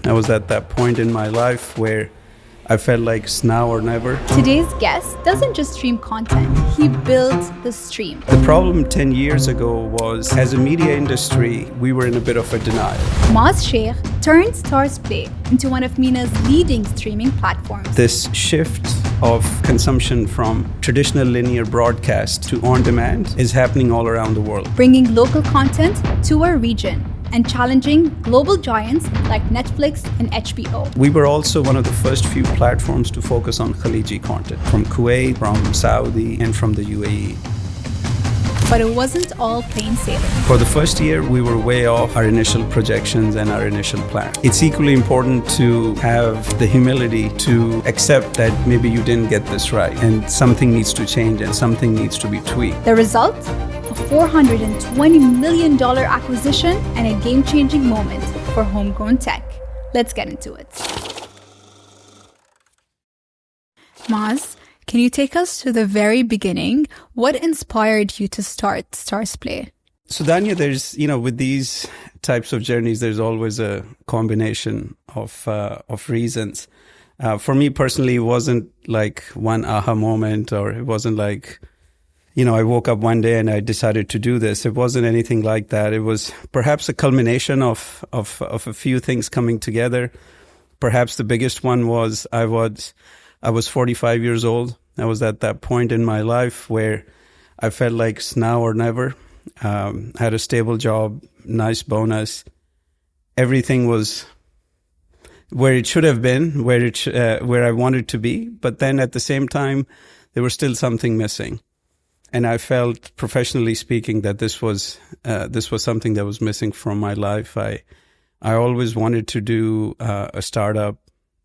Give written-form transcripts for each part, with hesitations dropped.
I was at that point in my life where I felt like it's now or never. Today's guest doesn't just stream content, he builds the stream. The problem 10 years ago was, as a media industry, we were in a bit of a denial. Maaz Sheikh turned STARZPLay into one of MENA's leading streaming platforms. This shift of consumption from traditional linear broadcast to on-demand is happening all around the world. Bringing local content to our region and challenging global giants like Netflix and HBO. We were also one of the first few platforms to focus on Khaliji content, from Kuwait, from Saudi, and from the UAE. But it wasn't all plain sailing. For the first year, we were way off our initial projections and our initial plan. It's equally important to have the humility to accept that maybe you didn't get this right, and something needs to change and something needs to be tweaked. The result? A $420 million acquisition and a game-changing moment for homegrown tech. Let's get into it. Maaz, can you take us to the very beginning? What inspired you to start STARZPLay? So Dania, there's, with these types of journeys, there's always a combination of reasons. For me personally, it wasn't like one aha moment, or it wasn't like, I woke up one day and I decided to do this. It wasn't anything like that. It was perhaps a culmination of a few things coming together. Perhaps the biggest one was I was 45 years old. I was at that point in my life where I felt like it's now or never. Had a stable job, nice bonus. Everything was where it should have been, where I wanted to be. But then at the same time, there was still something missing. And I felt, professionally speaking, that this was something that was missing from my life. I always wanted to do a startup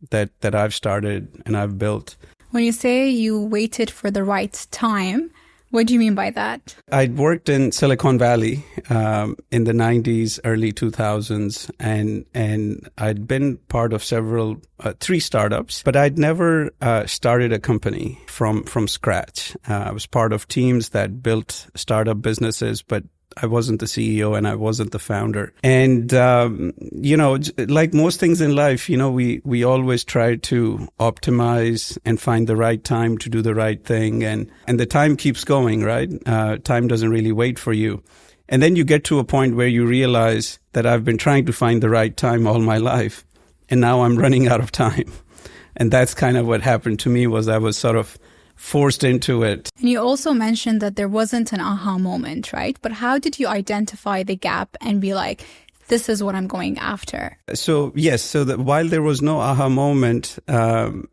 that I've started and I've built. When you say you waited for the right time, what do you mean by that? I'd worked in Silicon Valley in the 90s, early 2000s, and I'd been part of three startups, but I'd never started a company from scratch. I was part of teams that built startup businesses, but I wasn't the CEO and I wasn't the founder. And, like most things in life, we always try to optimize and find the right time to do the right thing. And the time keeps going, right? Time doesn't really wait for you. And then you get to a point where you realize that I've been trying to find the right time all my life. And now I'm running out of time. And that's kind of what happened to me. Was I was sort of forced into it. And you also mentioned that there wasn't an aha moment, right? But how did you identify the gap and be like, this is what I'm going after? So, yes. So while there was no aha moment,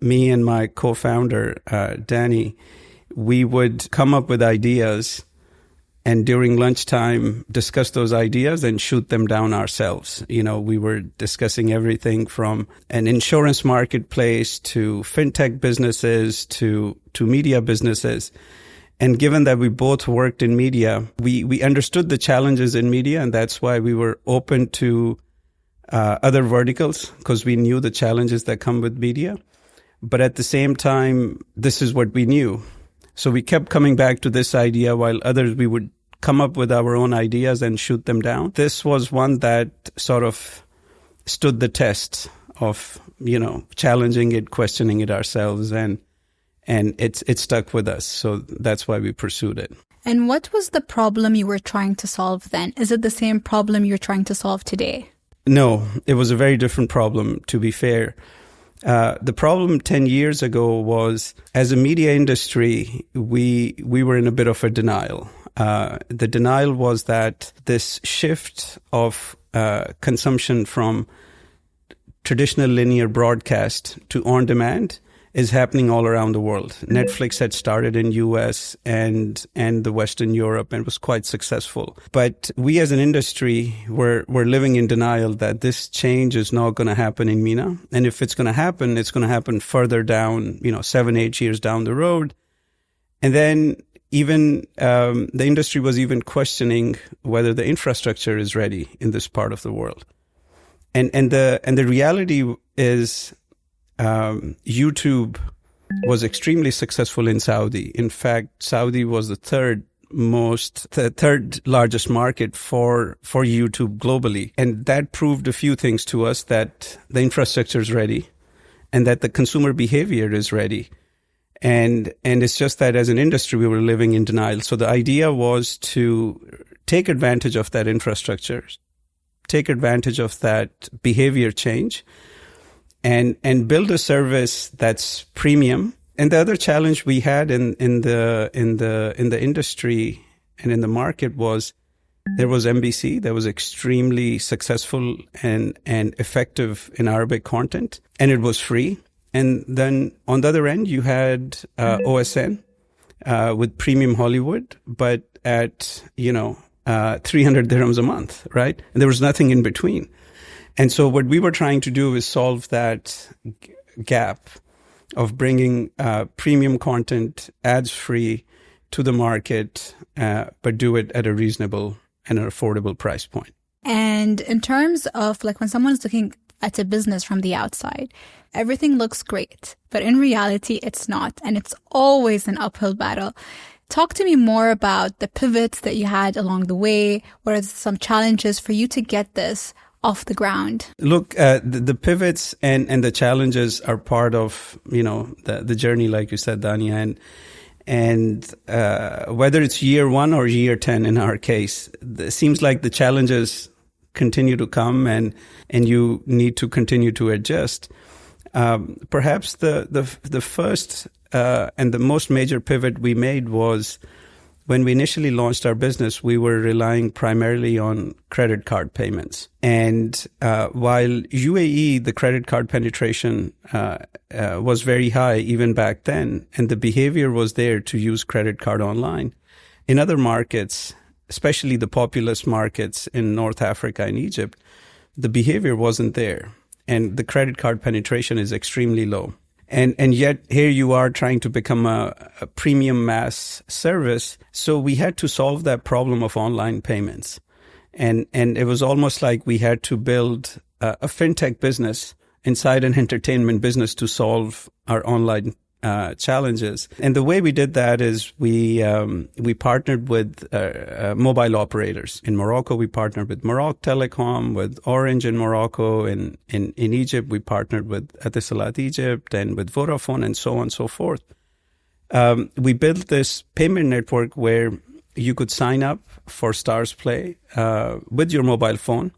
me and my co-founder, Dani, we would come up with ideas and during lunchtime discuss those ideas and shoot them down ourselves. We were discussing everything from an insurance marketplace to fintech businesses to media businesses. And given that we both worked in media, we understood the challenges in media, and that's why we were open to other verticals, because we knew the challenges that come with media. But at the same time, this is what we knew. So we kept coming back to this idea, while others we would come up with our own ideas and shoot them down. This was one that sort of stood the test of, challenging it, questioning it ourselves, and it stuck with us. So that's why we pursued it. And what was the problem you were trying to solve then? Is it the same problem you're trying to solve today? No, it was a very different problem, to be fair. The problem 10 years ago was, as a media industry, we were in a bit of a denial. The denial was that this shift of consumption from traditional linear broadcast to on-demand is happening all around the world. Netflix had started in US and the Western Europe and was quite successful. But we as an industry were living in denial that this change is not going to happen in MENA. And if it's going to happen, it's going to happen further down, 7-8 years down the road. And then even the industry was even questioning whether the infrastructure is ready in this part of the world. And the reality is YouTube was extremely successful in Saudi. In fact, Saudi was the third the third largest market for YouTube globally. And that proved a few things to us, that the infrastructure is ready and that the consumer behavior is ready. And it's just that as an industry, we were living in denial. So the idea was to take advantage of that infrastructure, take advantage of that behavior change, and build a service that's premium. And the other challenge we had in the industry and in the market was there was MBC that was extremely successful and effective in Arabic content, and it was free. And then on the other end, you had OSN with premium Hollywood, but at 300 dirhams a month, right? And there was nothing in between. And so what we were trying to do is solve that gap of bringing premium content, ads free to the market, but do it at a reasonable and an affordable price point. And in terms of like when someone's looking at a business from the outside, everything looks great, but in reality, it's not. And it's always an uphill battle. Talk to me more about the pivots that you had along the way. What are some challenges for you to get this off the ground? Look, the pivots and the challenges are part of, the journey, like you said, Dania. And whether it's year 1 or year 10 in our case, it seems like the challenges continue to come and you need to continue to adjust. Perhaps the first and the most major pivot we made was when we initially launched our business, we were relying primarily on credit card payments. And while UAE, the credit card penetration was very high even back then, and the behavior was there to use credit card online, in other markets, especially the populous markets in North Africa and Egypt, the behavior wasn't there. And the credit card penetration is extremely low. And yet here you are trying to become a premium mass service. So we had to solve that problem of online payments. And it was almost like we had to build a fintech business inside an entertainment business to solve our online challenges. And the way we did that is we partnered with mobile operators. In Morocco, we partnered with Morocco Telecom, with Orange in Morocco. In Egypt, we partnered with Etisalat Egypt and with Vodafone and so on and so forth. We built this payment network where you could sign up for STARZPLAY with your mobile phone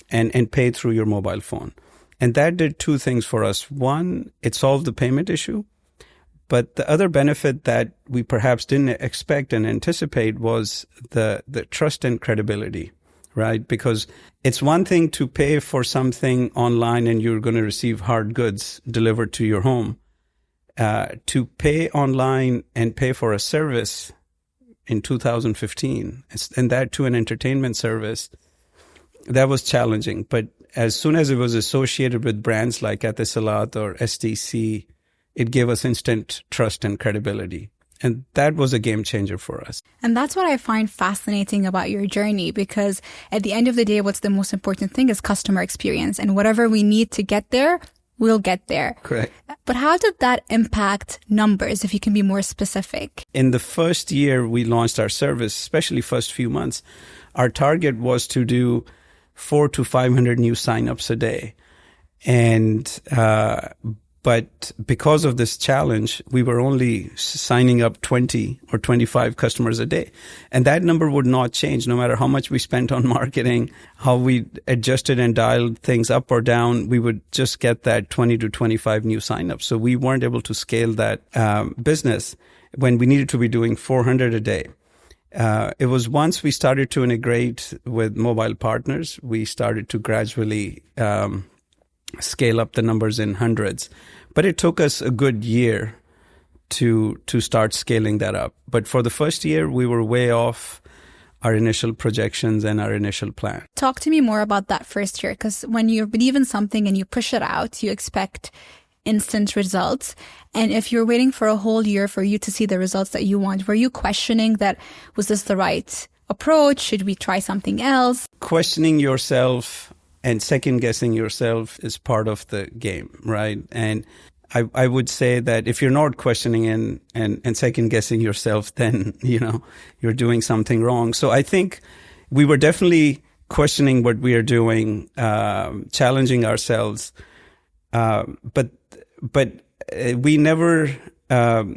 and pay through your mobile phone. And that did two things for us. One, it solved the payment issue. But the other benefit that we perhaps didn't expect and anticipate was the trust and credibility, right? Because it's one thing to pay for something online and you're going to receive hard goods delivered to your home. To pay online and pay for a service in 2015, and that to an entertainment service, that was challenging. But as soon as it was associated with brands like Etisalat or STC, it gave us instant trust and credibility. And that was a game changer for us. And that's what I find fascinating about your journey, because at the end of the day, what's the most important thing is customer experience. And whatever we need to get there, we'll get there. Correct. But how did that impact numbers, if you can be more specific? In the first year we launched our service, especially first few months, our target was to do 400 to 500 new signups a day. And but because of this challenge, we were only signing up 20 or 25 customers a day. And that number would not change no matter how much we spent on marketing, how we adjusted and dialed things up or down. We would just get that 20 to 25 new signups. So we weren't able to scale that business when we needed to be doing 400 a day. It was once we started to integrate with mobile partners, we started to gradually scale up the numbers in hundreds. But it took us a good year to start scaling that up. But for the first year, we were way off our initial projections and our initial plan. Talk to me more about that first year, because when you believe in something and you push it out, you expect instant results. And if you're waiting for a whole year for you to see the results that you want, were you questioning that, was this the right approach? Should we try something else? Questioning yourself and second guessing yourself is part of the game, right? And I would say that if you're not questioning and second guessing yourself, then, you're doing something wrong. So I think we were definitely questioning what we are doing, challenging ourselves. But we never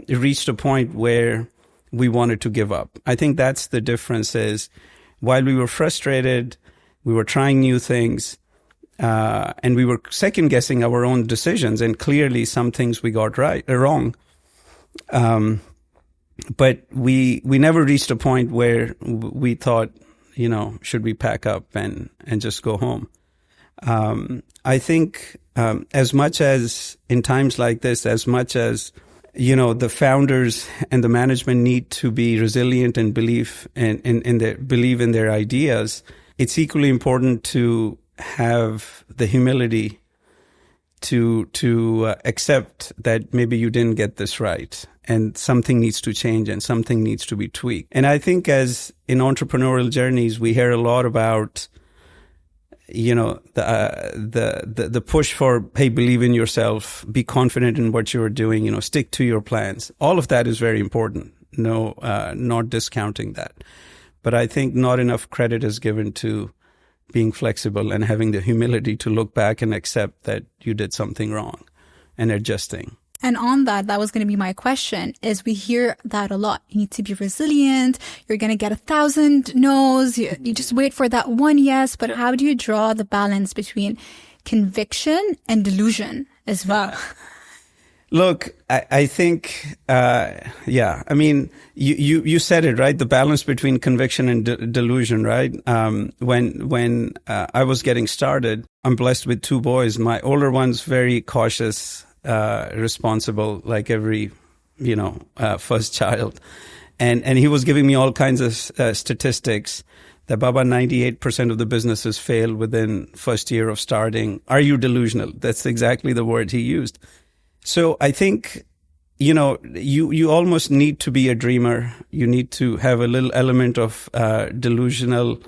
reached a point where we wanted to give up. I think that's the difference is while we were frustrated, we were trying new things, and we were second guessing our own decisions, and clearly some things we got wrong. But we never reached a point where we thought, should we pack up and just go home? I think, as much as in times like this, as much as, the founders and the management need to be resilient and believe in their ideas, it's equally important to have the humility to accept that maybe you didn't get this right and something needs to change and something needs to be tweaked. And I think as in entrepreneurial journeys, we hear a lot about, the push for, hey, believe in yourself, be confident in what you're doing, stick to your plans. All of that is very important. No, not discounting that. But I think not enough credit is given to being flexible and having the humility to look back and accept that you did something wrong and adjusting. And on that was going to be my question, is we hear that a lot. You need to be resilient. You're going to get 1,000 no's. You just wait for that one yes. But how do you draw the balance between conviction and delusion as well? Look, I think, I mean, you said it, right? The balance between conviction and delusion, right? When I was getting started, I'm blessed with 2 boys. My older one's very cautious, responsible, like every, first child. And he was giving me all kinds of statistics that Baba, 98% of the businesses fail within first year of starting. Are you delusional? That's exactly the word he used. So I think, you almost need to be a dreamer. You need to have a little element of delusional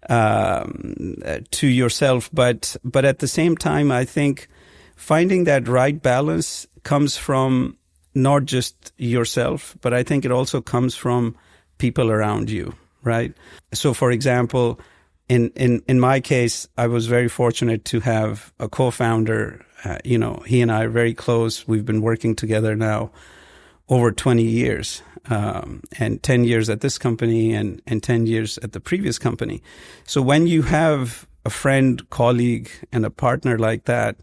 to yourself. But at the same time, I think finding that right balance comes from not just yourself, but I think it also comes from people around you, right? So, for example, in my case, I was very fortunate to have a co-founder. He and I are very close. We've been working together now over 20 years, and 10 years at this company and 10 years at the previous company. So when you have a friend, colleague, and a partner like that,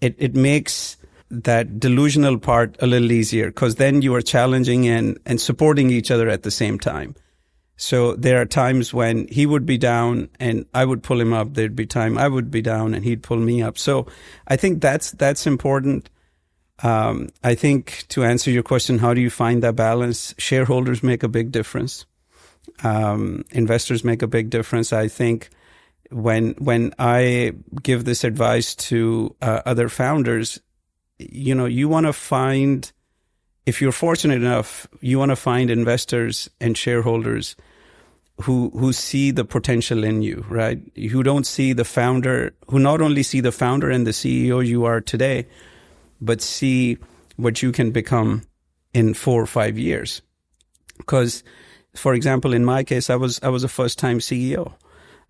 it makes that delusional part a little easier because then you are challenging and supporting each other at the same time. So there are times when he would be down and I would pull him up. There'd be time I would be down and he'd pull me up. So I think that's important. I think to answer your question, how do you find that balance? Shareholders make a big difference. Investors make a big difference. I think when I give this advice to other founders, you want to find, if you're fortunate enough, you want to find investors and shareholders who see the potential in you, right? Who don't see the founder, who not only see the founder and the CEO you are today, but see what you can become in 4 or 5 years. Because, for example, in my case, I was a first-time CEO.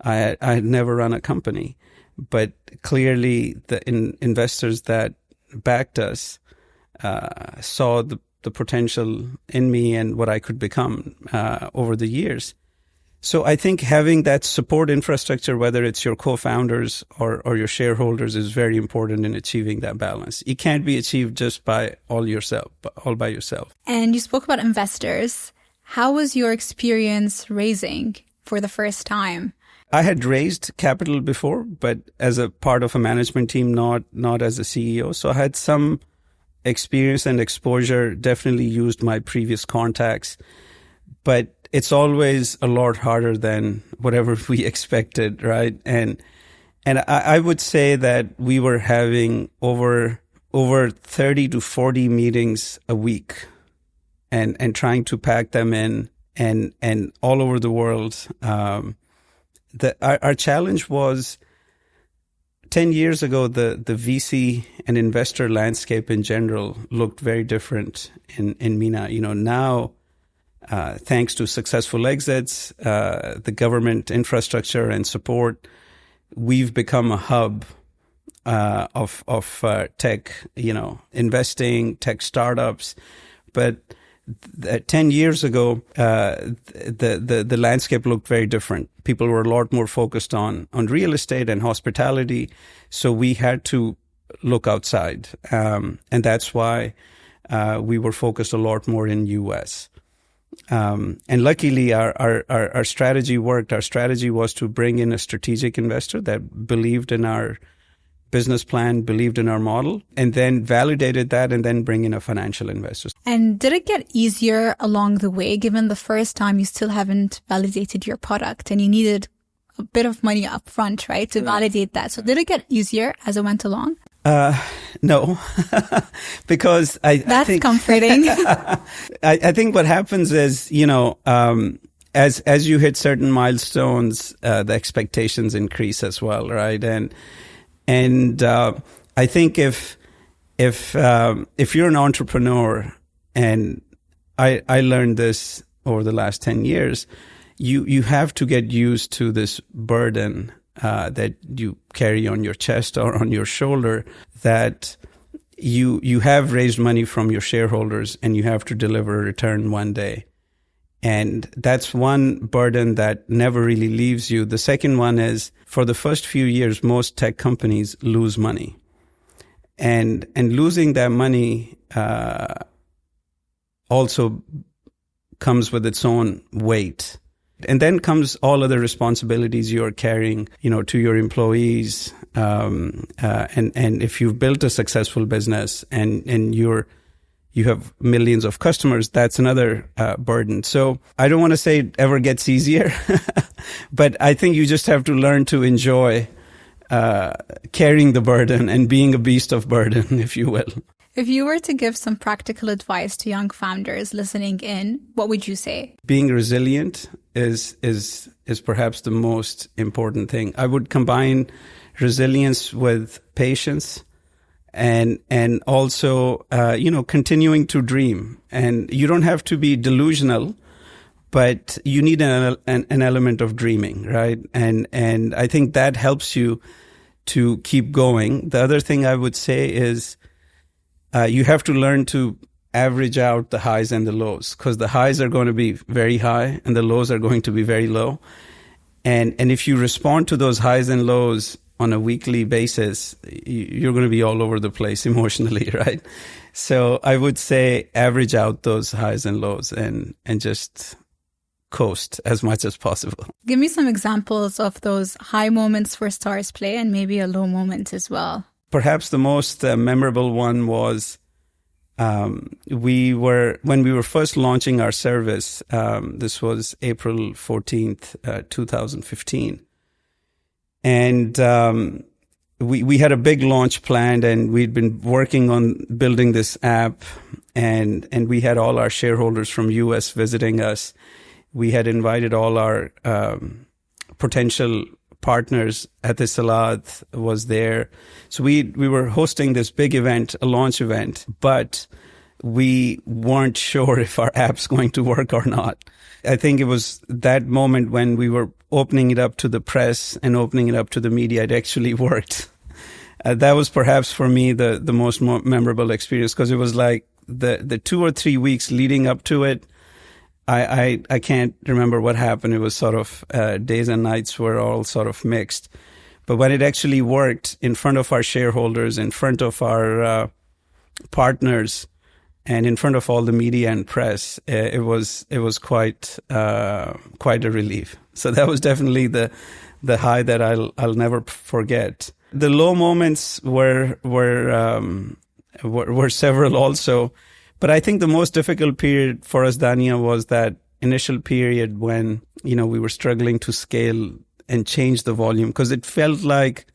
I had never run a company, but clearly the investors that backed us saw the potential in me and what I could become over the years. So I think having that support infrastructure, whether it's your co-founders or your shareholders, is very important in achieving that balance. It can't be achieved just by all by yourself. And you spoke about investors. How was your experience raising for the first time? I had raised capital before, but as a part of a management team, not as a CEO. So I had some experience and exposure, definitely used my previous contacts, but it's always a lot harder than whatever we expected, right? And I would say that we were having over 30 to 40 meetings a week and trying to pack them in and all over the world. Our challenge was 10 years ago, the VC and investor landscape in general looked very different in MENA. Now, thanks to successful exits, the government infrastructure and support, we've become a hub of tech, investing, tech startups. But 10 years ago, the landscape looked very different. People were a lot more focused on real estate and hospitality. So we had to look outside. And that's why we were focused a lot more in US. And luckily our strategy worked. Our strategy was to bring in a strategic investor that believed in our business plan, believed in our model, and then validated that, and then bring in a financial investor. And did it get easier along the way, given the first time you still haven't validated your product and you needed a bit of money up front, right, to validate that? So did it get easier as it went along? No, because I think comforting. I think what happens is, as you hit certain milestones, the expectations increase as well, right? And I think if you're an entrepreneur, and I learned this over the last 10 years, you have to get used to this burden that you carry on your chest or on your shoulder, that you have raised money from your shareholders and you have to deliver a return one day. And that's one burden that never really leaves you. The second one is, for the first few years, most tech companies lose money. And losing that money also comes with its own weight. And then comes all other responsibilities you're carrying, to your employees. And if you've built a successful business and you have millions of customers, that's another burden. So I don't want to say it ever gets easier, but I think you just have to learn to enjoy carrying the burden and being a beast of burden, if you will. If you were to give some practical advice to young founders listening in, what would you say? Being resilient is perhaps the most important thing. I would combine resilience with patience and also, continuing to dream. And you don't have to be delusional, but you need an element of dreaming, right? And I think that helps you to keep going. The other thing I would say is, you have to learn to average out the highs and the lows, because the highs are going to be very high and the lows are going to be very low. And if you respond to those highs and lows on a weekly basis, you're going to be all over the place emotionally, right? So I would say average out those highs and lows and just coast as much as possible. Give me some examples of those high moments for STARZPLay and maybe a low moment as well. Perhaps the most memorable one was when we were first launching our service. This was April 14th, 2015. And we had a big launch planned, and we'd been working on building this app, and we had all our shareholders from US visiting us. We had invited all our potential partners. Etisalat was there. So we were hosting this big event, a launch event, but we weren't sure if our app's going to work or not. I think it was that moment when we were opening it up to the press and opening it up to the media, it actually worked. That was perhaps for me the most memorable experience, because it was like the 2 or 3 weeks leading up to it. I can't remember what happened. It was sort of days and nights were all sort of mixed. But when it actually worked in front of our shareholders, in front of our partners, and in front of all the media and press, it was quite a relief. So that was definitely the high that I'll never forget. The low moments were several also. But I think the most difficult period for us, Dania, was that initial period when, we were struggling to scale and change the volume, because it felt like,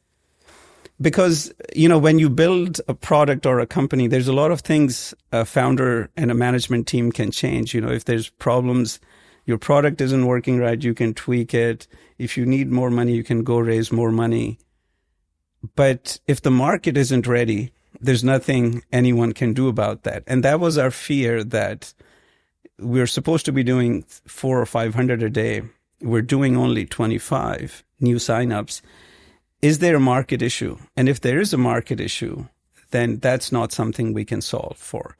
when you build a product or a company, there's a lot of things a founder and a management team can change. If there's problems, your product isn't working right, you can tweak it. If you need more money, you can go raise more money. But if the market isn't ready, there's nothing anyone can do about that. And that was our fear, that we're supposed to be doing 400 or 500 a day. We're doing only 25 new signups. Is there a market issue? And if there is a market issue, then that's not something we can solve for.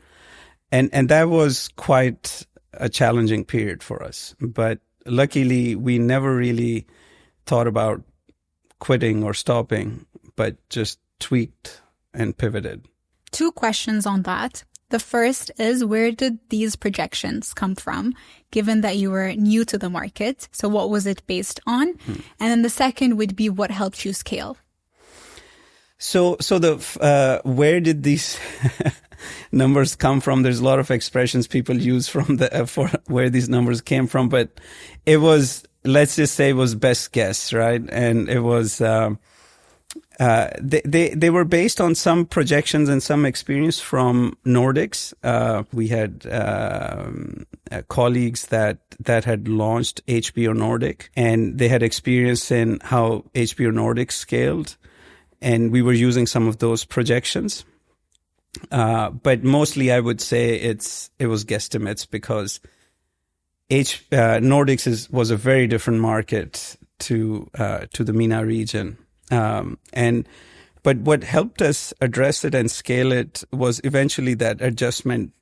And that was quite a challenging period for us. But luckily, we never really thought about quitting or stopping, but just tweaked and pivoted. 2 questions on that. The first is, where did these projections come from, given that you were new to the market? So what was it based on? And then the second would be, what helped you scale? So where did these numbers come from? There's a lot of expressions people use from for where these numbers came from, but it was, let's just say, it was best guess, right? And it was, they were based on some projections and some experience from Nordics. We had colleagues that had launched HBO Nordic, and they had experience in how HBO Nordic scaled, and we were using some of those projections. But mostly, I would say it was guesstimates, because Nordics was a very different market to the MENA region. But what helped us address it and scale it was eventually that adjustment,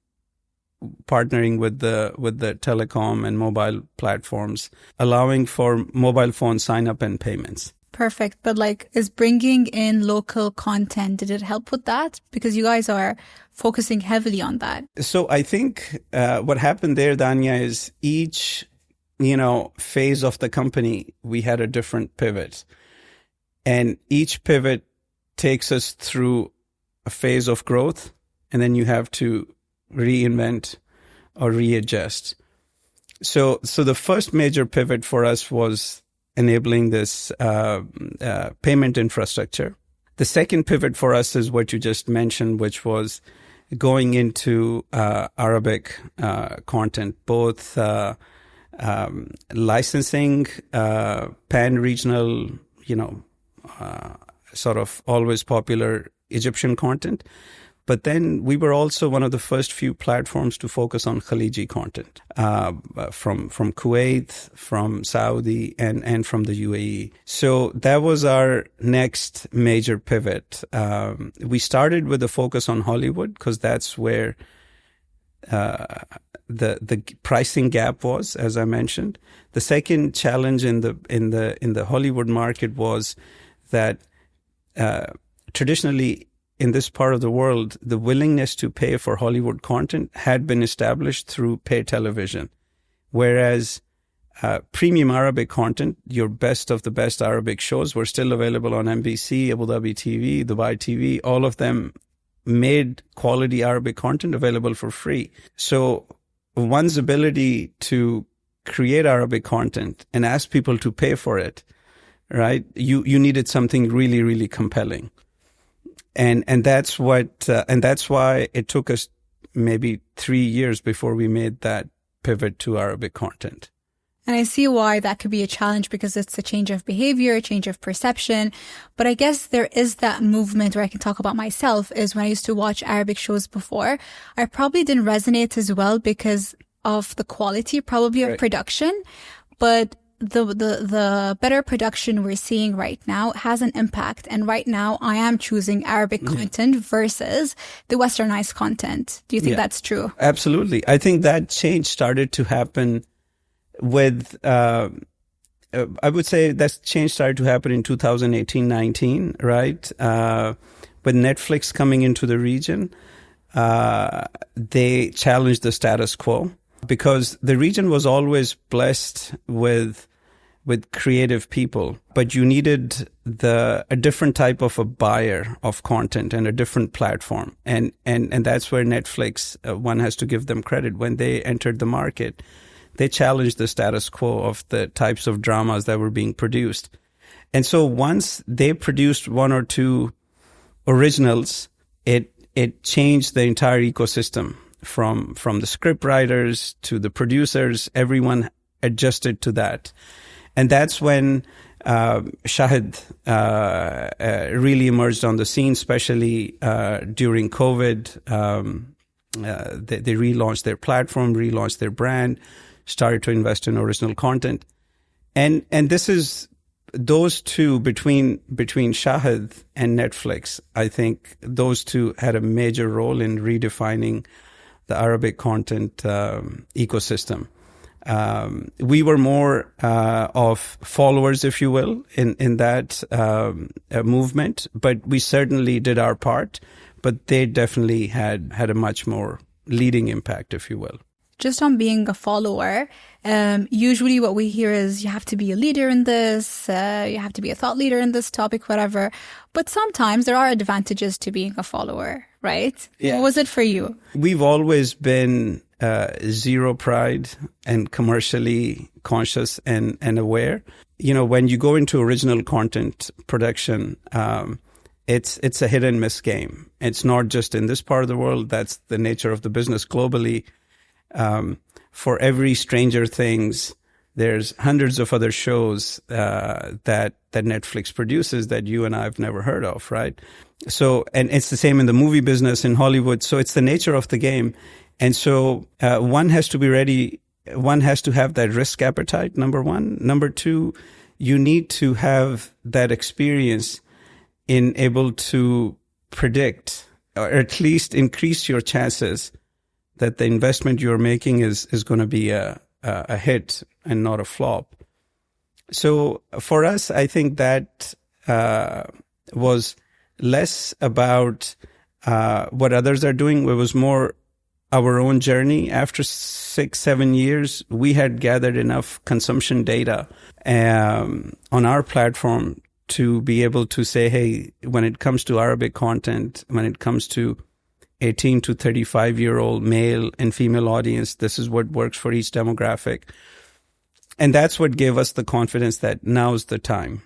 partnering with the telecom and mobile platforms, allowing for mobile phone sign up and payments. Perfect. But is bringing in local content, did it help with that? Because you guys are focusing heavily on that. So I think what happened there, Dania, is each, phase of the company, we had a different pivot. And each pivot takes us through a phase of growth, and then you have to reinvent or readjust. So the first major pivot for us was enabling this payment infrastructure. The second pivot for us is what you just mentioned, which was going into Arabic content, both licensing, pan-regional, sort of always popular Egyptian content. But then we were also one of the first few platforms to focus on Khaliji content, from Kuwait, from Saudi, and from the UAE. So that was our next major pivot. We started with a focus on Hollywood, because that's where the pricing gap was, as I mentioned. The second challenge in the Hollywood market was that traditionally, in this part of the world, the willingness to pay for Hollywood content had been established through pay television. Whereas premium Arabic content, your best of the best Arabic shows, were still available on NBC, Abu Dhabi TV, Dubai TV. All of them made quality Arabic content available for free. So one's ability to create Arabic content and ask people to pay for it, right? You needed something really, really compelling. And that's why it took us maybe 3 years before we made that pivot to Arabic content. And I see why that could be a challenge, because it's a change of behavior, a change of perception. But I guess there is that movement where I can talk about myself, is when I used to watch Arabic shows before, I probably didn't resonate as well because of the quality probably of production. But the better production we're seeing right now has an impact. And right now I am choosing Arabic content versus the westernized content. Do you think that's true? Absolutely. I think that change started to happen with, I would say that change started to happen in 2018-19, right? With Netflix coming into the region, they challenged the status quo, because the region was always blessed with creative people, but you needed a different type of a buyer of content and a different platform. And that's where Netflix, one has to give them credit. When they entered the market, they challenged the status quo of the types of dramas that were being produced. And so once they produced 1 or 2 originals, it changed the entire ecosystem, from the script writers to the producers. Everyone adjusted to that. And that's when Shahid really emerged on the scene, especially during COVID. They relaunched their platform, relaunched their brand, started to invest in original content. And this is those two between Shahid and Netflix. I think those two had a major role in redefining the Arabic content ecosystem. We were more of followers, if you will, in that movement, but we certainly did our part. But they definitely had a much more leading impact, if you will. Just on being a follower, usually what we hear is you have to be a leader in this, you have to be a thought leader in this topic, whatever. But sometimes there are advantages to being a follower, right? Yeah. What was it for you? We've always been zero pride and commercially conscious and aware. You know, when you go into original content production, it's a hit and miss game. It's not just in this part of the world. That's the nature of the business globally. For every Stranger Things, there's hundreds of other shows that Netflix produces that you and I have never heard of, right? So, and it's the same in the movie business in Hollywood. So it's the nature of the game. And so one has to be ready. One has to have that risk appetite, number one. Number two, you need to have that experience in able to predict or at least increase your chances that the investment you're making is going to be a hit and not a flop. So for us, I think that was less about what others are doing. It was more our own journey. After 6-7 years, we had gathered enough consumption data on our platform to be able to say, hey, when it comes to Arabic content, when it comes to 18 to 35-year-old male and female audience, this is what works for each demographic. And that's what gave us the confidence that now's the time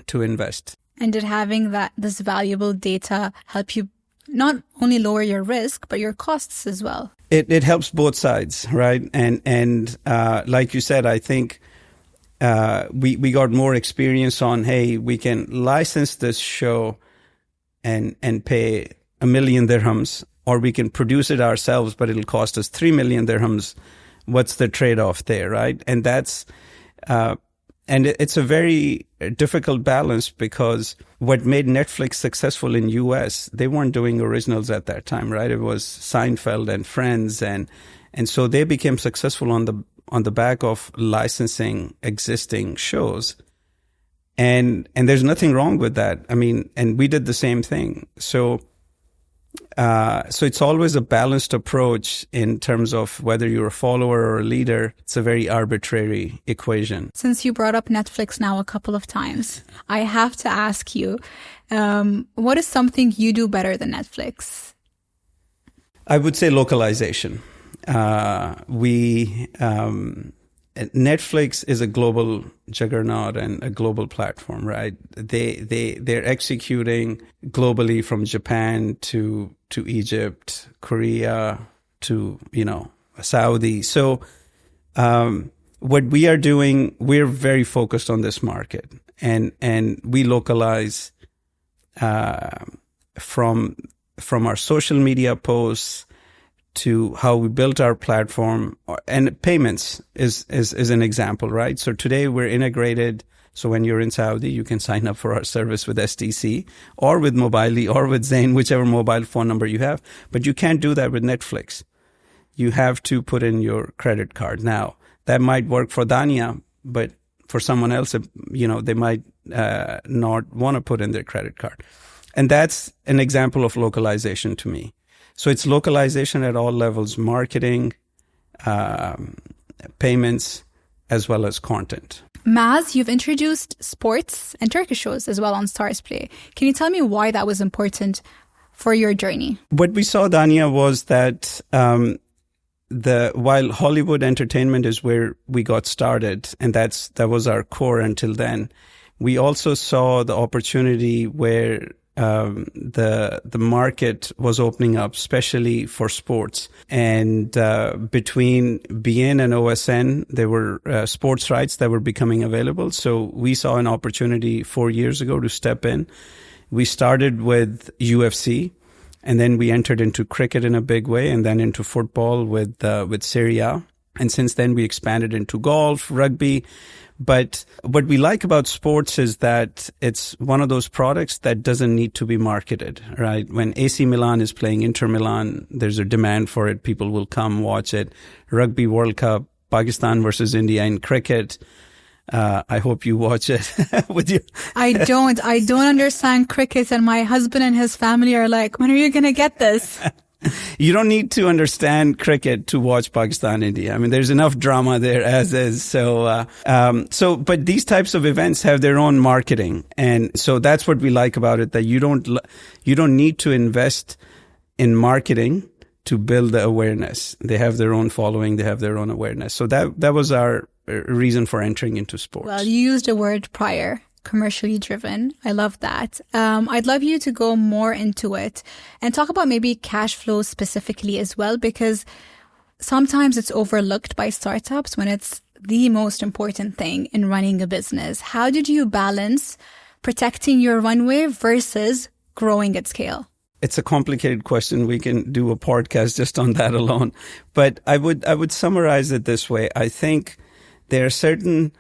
to invest. And did having this valuable data help you not only lower your risk, but your costs as well? It helps both sides, right? And like you said, I think we got more experience on, hey, we can license this show and pay 1 million dirhams, or we can produce it ourselves, but it'll cost us 3 million dirhams. What's the trade-off there, right? And that's, and it's a very difficult balance, because what made Netflix successful in US, they weren't doing originals at that time, right? It was Seinfeld and Friends, and so they became successful on the back of licensing existing shows. And there's nothing wrong with that. I mean, and we did the same thing. So it's always a balanced approach in terms of whether you're a follower or a leader. It's a very arbitrary equation. Since you brought up Netflix now a couple of times, I have to ask you, what is something you do better than Netflix? I would say localization. Netflix is a global juggernaut and a global platform, right? They're executing globally, from Japan to Egypt, Korea to, Saudi. So, what we are doing, we're very focused on this market, and we localize, from our social media posts to how we built our platform, and payments is an example, right? So today we're integrated. So when you're in Saudi, you can sign up for our service with STC or with Mobily or with Zain, whichever mobile phone number you have. But you can't do that with Netflix. You have to put in your credit card. Now, that might work for Dania, but for someone else, they might not want to put in their credit card. And that's an example of localization to me. So it's localization at all levels: marketing, payments, as well as content. Maaz, you've introduced sports and Turkish shows as well on STARZPLay. Can you tell me why that was important for your journey? What we saw, Dania, was that while Hollywood entertainment is where we got started, and that was our core until then, we also saw the opportunity where the market was opening up, especially for sports. And between BN and OSN, there were sports rights that were becoming available. So we saw an opportunity 4 years ago to step in. We started with UFC, and then we entered into cricket in a big way, and then into football with Serie A. And since then, we expanded into golf, rugby. But what we like about sports is that it's one of those products that doesn't need to be marketed, right? When AC Milan is playing Inter Milan, there's a demand for it. People will come watch it. Rugby World Cup, Pakistan versus India in cricket. I hope you watch it with you. I don't understand cricket, and my husband and his family are like, when are you going to get this? You don't need to understand cricket to watch Pakistan, India. I mean, there's enough drama there as is. But these types of events have their own marketing. And so that's what we like about it, that you don't need to invest in marketing to build the awareness. They have their own following. They have their own awareness. So that was our reason for entering into sports. Well, you used a word prior. Commercially driven. I love that. I'd love you to go more into it and talk about maybe cash flow specifically as well, because sometimes it's overlooked by startups when it's the most important thing in running a business. How did you balance protecting your runway versus growing at scale? It's a complicated question. We can do a podcast just on that alone. But I would summarize it this way. I think there are certain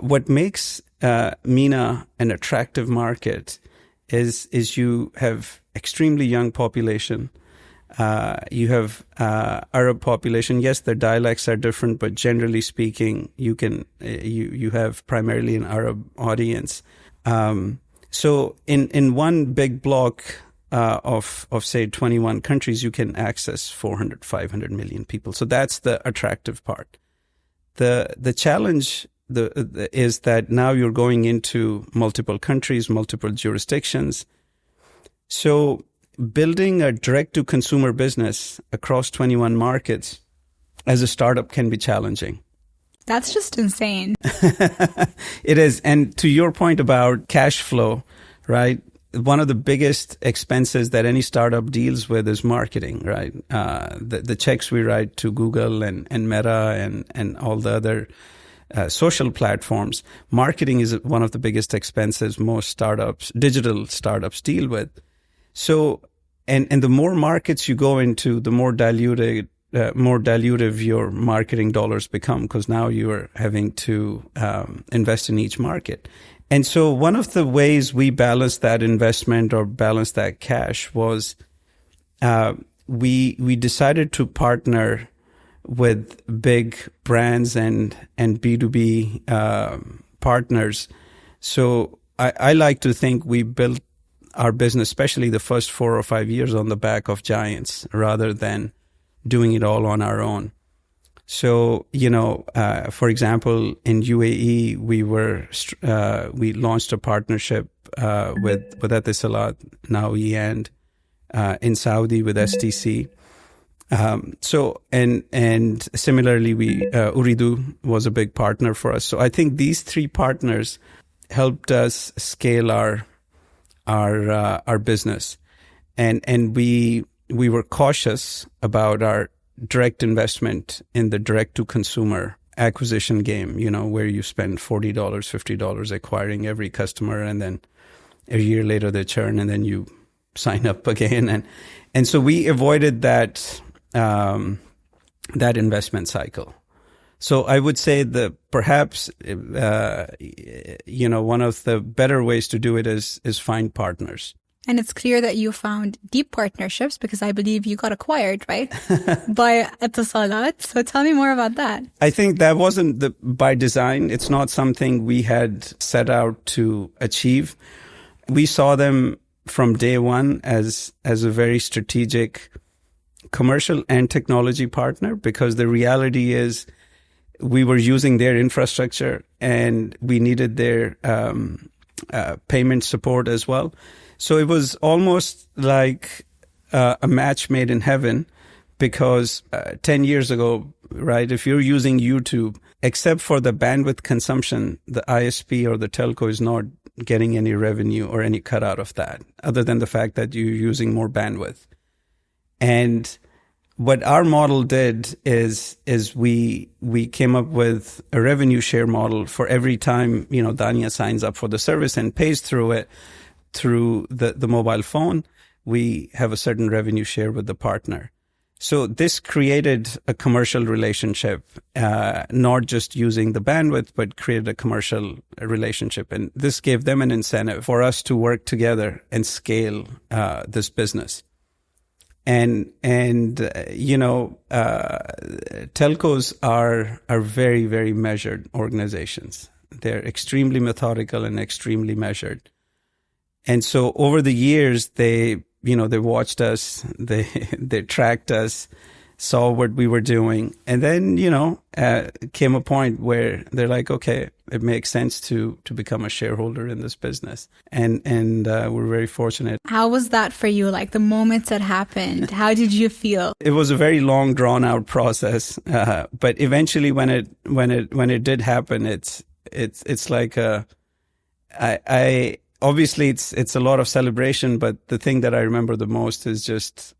what makes MENA an attractive market is you have extremely young population. You have Arab population. Yes, their dialects are different, but generally speaking, you have primarily an Arab audience. So in one big block of say 21 countries, you can access 400, 500 million people. So that's the attractive part. The challenge is that now you're going into multiple countries, multiple jurisdictions. So building a direct-to-consumer business across 21 markets as a startup can be challenging. That's just insane. It is. And to your point about cash flow, right? One of the biggest expenses that any startup deals with is marketing, right? The checks we write to Google and Meta and all the other social platforms. Marketing is one of the biggest expenses most startups, digital startups, deal with. So, and the more markets you go into, the more dilutive your marketing dollars become, because now you are having to invest in each market. And so one of the ways we balanced that investment or balanced that cash was we decided to partner with big brands and B2B partners. So I like to think we built our business, especially the first 4 or 5 years, on the back of giants rather than doing it all on our own. So, for example, in UAE, we launched a partnership with Etisalat, now and in Saudi with STC. So similarly, Ooredoo was a big partner for us. So I think these three partners helped us scale our business, and we were cautious about our direct investment in the direct to consumer acquisition game, where you spend $40, $50 acquiring every customer, and then a year later they churn, and then you sign up again, and so we avoided that investment cycle. So I would say that perhaps, one of the better ways to do it is find partners. And it's clear that you found deep partnerships, because I believe you got acquired, right? by Etisalat. So tell me more about that. I think that wasn't by design. It's not something we had set out to achieve. We saw them from day one as a very strategic commercial and technology partner, because the reality is we were using their infrastructure and we needed their payment support as well. So it was almost like a match made in heaven, because 10 years ago, right, if you're using YouTube, except for the bandwidth consumption, the ISP or the telco is not getting any revenue or any cut out of that, other than the fact that you're using more bandwidth. And what our model did is we came up with a revenue share model for every time, Dania signs up for the service and pays through it, through the mobile phone. We have a certain revenue share with the partner. So this created a commercial relationship, not just using the bandwidth, but created a commercial relationship. And this gave them an incentive for us to work together and scale this business. And telcos are very, very measured organizations. They're extremely methodical and extremely measured. And so over the years, they watched us, they tracked us, saw what we were doing. And then, came a point where they're like, okay, it makes sense to become a shareholder in this business. And we're very fortunate. How was that for you? Like the moments that happened, how did you feel? It was a very long, drawn out process. But eventually when it did happen, it's like obviously it's a lot of celebration, but the thing that I remember the most is just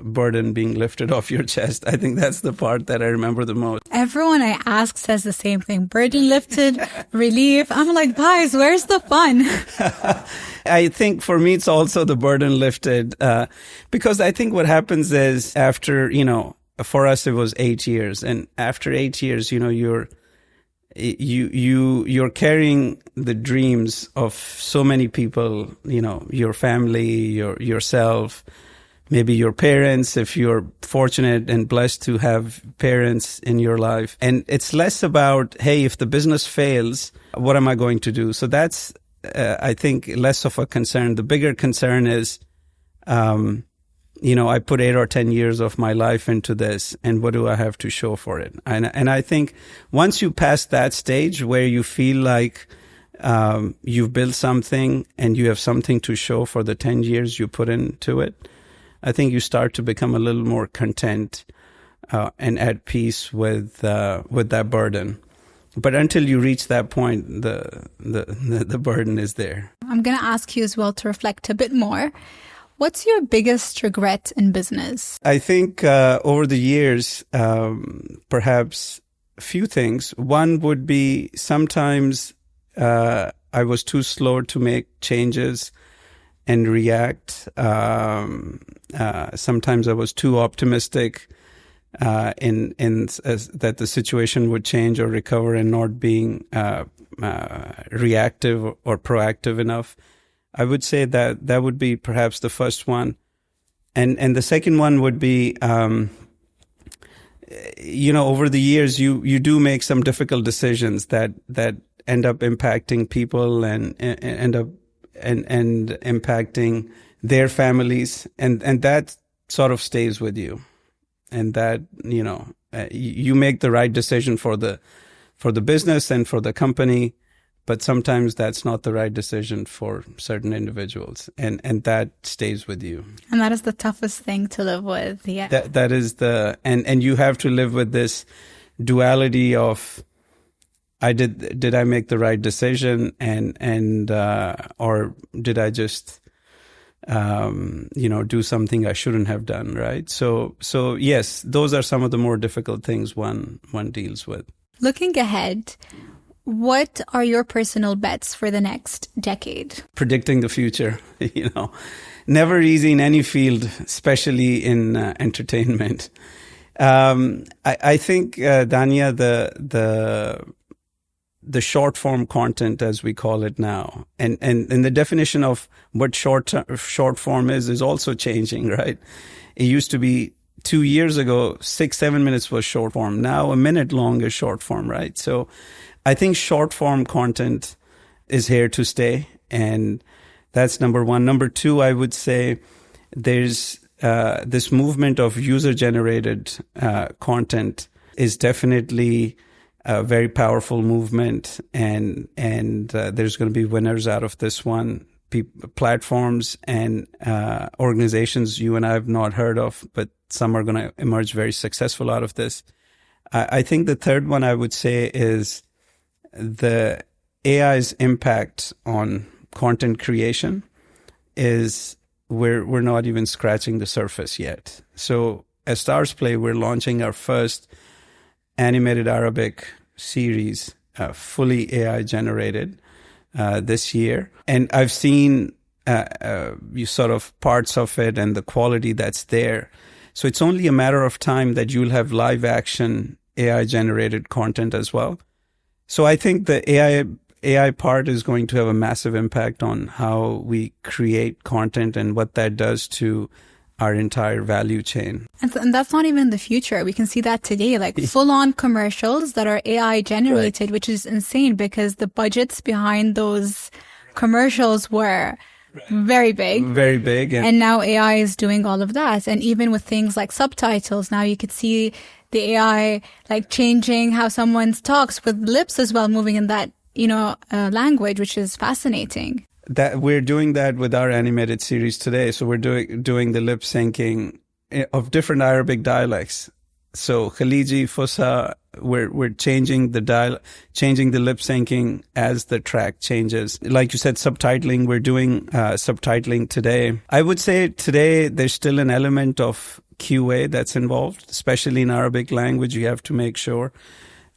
burden being lifted off your chest. I think that's the part that I remember the most. Everyone I ask says the same thing. Burden lifted, relief. I'm like, guys, where's the fun? I think for me, it's also the burden lifted, because I think what happens is after, for us, it was 8 years. And after 8 years, you're carrying the dreams of so many people, your family, yourself, maybe your parents, if you're fortunate and blessed to have parents in your life. And it's less about, hey, if the business fails, what am I going to do? So that's, I think, less of a concern. The bigger concern is, I put 8 or 10 years of my life into this, and what do I have to show for it? And I think once you pass that stage where you feel like you've built something and you have something to show for the 10 years you put into it, I think you start to become a little more content and at peace with that burden. But until you reach that point, the burden is there. I'm going to ask you as well to reflect a bit more. What's your biggest regret in business? I think over the years, perhaps a few things. One would be sometimes I was too slow to make changes and react. Sometimes I was too optimistic in that the situation would change or recover, and not being reactive or proactive enough. I would say that would be perhaps the first one. And the second one would be, over the years, you do make some difficult decisions that end up impacting people and end up and impacting their families. And that sort of stays with you. And that, you make the right decision for the business and for the company, but sometimes that's not the right decision for certain individuals, and that stays with you. And that is the toughest thing to live with. Yeah. That is and you have to live with this duality of, did I make the right decision, and or did I just do something I shouldn't have done, right? So yes, those are some of the more difficult things one deals with. Looking ahead, what are your personal bets for the next decade? Predicting the future, never easy in any field, especially in entertainment. I think, Dania, the short form content, as we call it now, and the definition of what short form is also changing, right? It used to be 2 years ago, 6-7 minutes was short form. Now a minute long is short form, right? So I think short form content is here to stay, and that's number one. Number two, I would say there's this movement of user-generated content is definitely a very powerful movement, and there's going to be winners out of this one. Platforms and organizations you and I have not heard of, but some are going to emerge very successful out of this. I think the third one I would say is the AI's impact on content creation is we're not even scratching the surface yet. So as STARZPLAY, we're launching our first animated Arabic series, fully AI generated, this year. And I've seen you sort of parts of it and the quality that's there. So it's only a matter of time that you'll have live action AI generated content as well. So I think the AI part is going to have a massive impact on how we create content and what that does to our entire value chain. And that's not even the future. We can see that today, like full-on commercials that are AI generated, which is insane because the budgets behind those commercials were very big. Very big. And now AI is doing all of that. And even with things like subtitles, now you could see the AI like changing how someone talks with lips as well, moving in that, language, which is fascinating. That we're doing that with our animated series today. So we're doing the lip syncing of different Arabic dialects. So Khaliji, Fusa, we're changing the lip syncing as the track changes. Like you said, subtitling, we're doing subtitling today. I would say today there's still an element of QA that's involved, especially in Arabic language. You have to make sure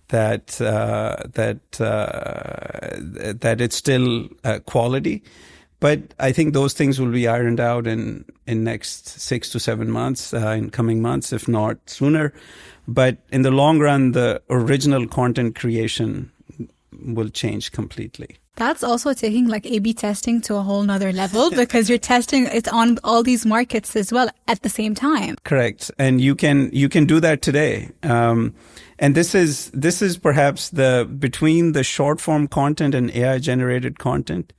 that it's still quality. But I think those things will be ironed out in next 6 to 7 months, in coming months, if not sooner. But in the long run, the original content creation will change completely. That's also taking like A/B testing to a whole nother level because you're testing it on all these markets as well at the same time. Correct. And you can do that today. And this is perhaps between the short form content and AI generated content.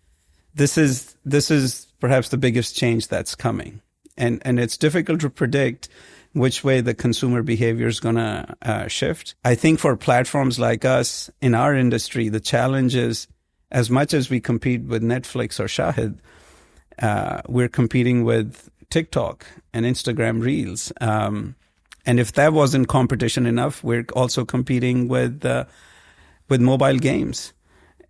This is perhaps the biggest change that's coming. And it's difficult to predict which way the consumer behavior is going to shift. I think for platforms like us in our industry, the challenge is as much as we compete with Netflix or Shahid, we're competing with TikTok and Instagram Reels. And if that wasn't competition enough, we're also competing with mobile games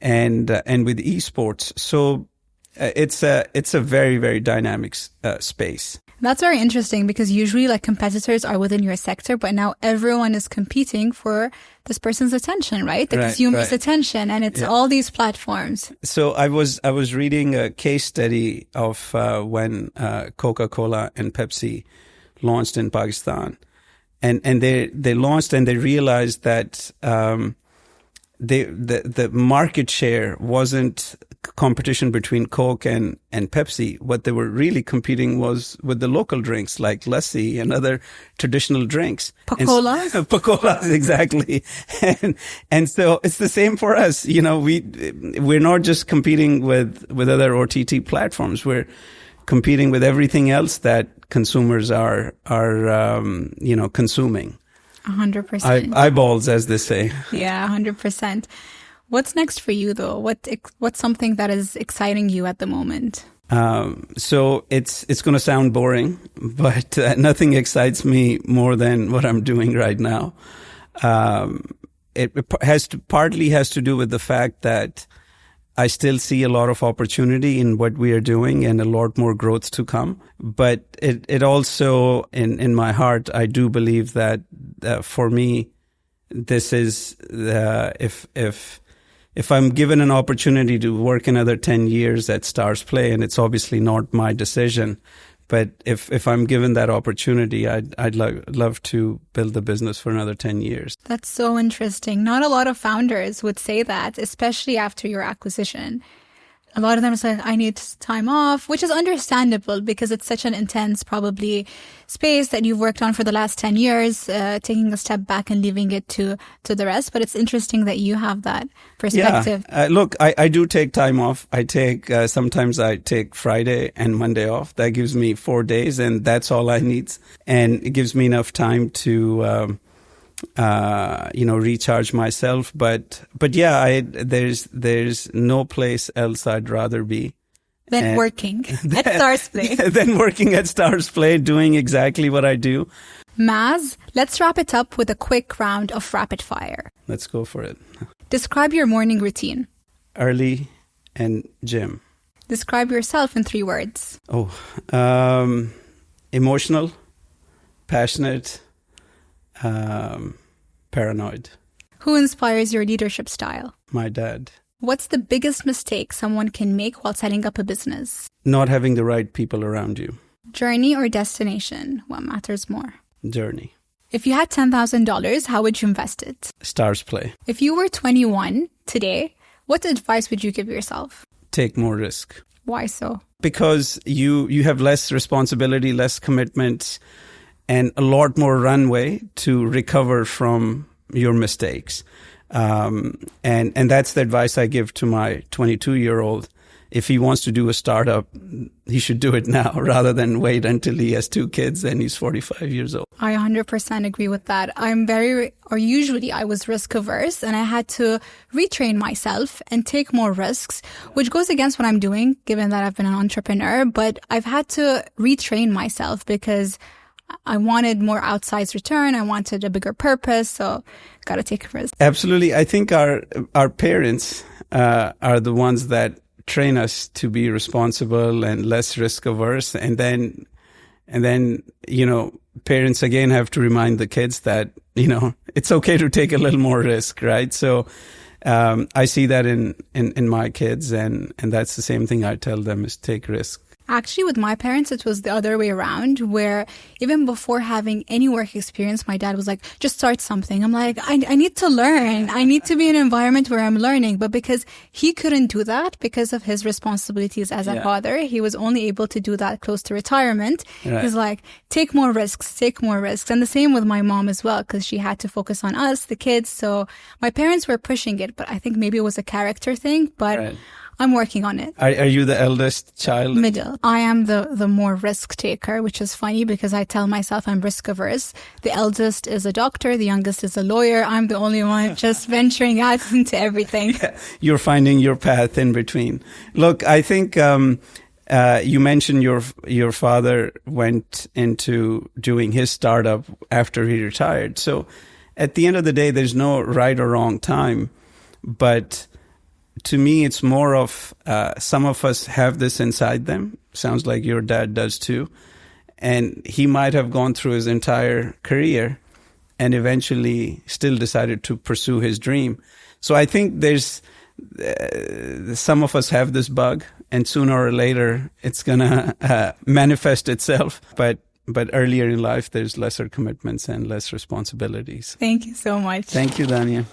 and with esports. So it's a very, very dynamic space. That's very interesting because usually like competitors are within your sector, but now everyone is competing for this person's attention, right? The consumer's attention, and it's all these platforms. So I was reading a case study of when Coca-Cola and Pepsi launched in Pakistan, and they launched and they realized that the market share wasn't competition between Coke and Pepsi. What they were really competing was with the local drinks like lassi and other traditional drinks. Pakolas? Pakolas, exactly. And so it's the same for us. We're not just competing with other OTT platforms. We're competing with everything else that consumers are consuming. 100%. Eyeballs, as they say. Yeah, 100%. What's next for you, though? What's something that is exciting you at the moment? So it's going to sound boring, but nothing excites me more than what I'm doing right now. It partly has to do with the fact that I still see a lot of opportunity in what we are doing and a lot more growth to come. But it also, in my heart, I do believe that for me, this is if I'm given an opportunity to work another 10 years at STARZPLAY, and it's obviously not my decision, but if I'm given that opportunity, I'd love to build the business for another 10 years. That's so interesting. Not a lot of founders would say that, especially after your acquisition. A lot of them say, I need time off, which is understandable because it's such an intense, probably, space that you've worked on for the last 10 years, taking a step back and leaving it to the rest. But it's interesting that you have that perspective. Yeah. Look, I do take time off. Sometimes I take Friday and Monday off. That gives me 4 days, and that's all I need. And it gives me enough time to recharge myself. But yeah, there's no place else I'd rather be than working at STARZPLAY. Than working at STARZPLAY, doing exactly what I do. Maaz, let's wrap it up with a quick round of rapid fire. Let's go for it. Describe your morning routine. early, and gym. Describe yourself in 3 words. Emotional, passionate, paranoid. Who inspires your leadership style? My dad. What's the biggest mistake someone can make while setting up a business? Not having the right people around you. Journey or destination? What matters more? Journey. If you had $10,000, how would you invest it? STARZPLay. If you were 21 today, what advice would you give yourself? Take more risk. Why so? Because you have less responsibility, less commitment, and a lot more runway to recover from your mistakes. And that's the advice I give to my 22-year-old. If he wants to do a startup, he should do it now rather than wait until he has 2 kids and he's 45 years old. I 100% agree with that. Usually I was risk averse, and I had to retrain myself and take more risks, which goes against what I'm doing, given that I've been an entrepreneur. But I've had to retrain myself because I wanted more outsized return. I wanted a bigger purpose. So got to take a risk. Absolutely. I think our parents are the ones that train us to be responsible and less risk averse. And then, parents again have to remind the kids that, it's okay to take a little more risk, right? So, I see that in my kids, and that's the same thing I tell them, is take risk. Actually, with my parents, it was the other way around, where even before having any work experience, my dad was like, just start something. I'm like, I need to learn. I need to be in an environment where I'm learning. But because he couldn't do that because of his responsibilities as a father, he was only able to do that close to retirement. Right. He's like, take more risks. And the same with my mom as well, because she had to focus on us, the kids. So my parents were pushing it, but I think maybe it was a character thing. But right. I'm working on it. Are you the eldest child? Middle. I am the more risk taker, which is funny because I tell myself I'm risk averse. The eldest is a doctor. The youngest is a lawyer. I'm the only one just venturing out into everything. You're finding your path in between. Look, I think you mentioned your father went into doing his startup after he retired. So at the end of the day, there's no right or wrong time. But to me, it's more of some of us have this inside them. Sounds like your dad does too. And he might have gone through his entire career and eventually still decided to pursue his dream. So I think there's some of us have this bug, and sooner or later it's going to manifest itself. But earlier in life, there's lesser commitments and less responsibilities. Thank you so much. Thank you, Dania.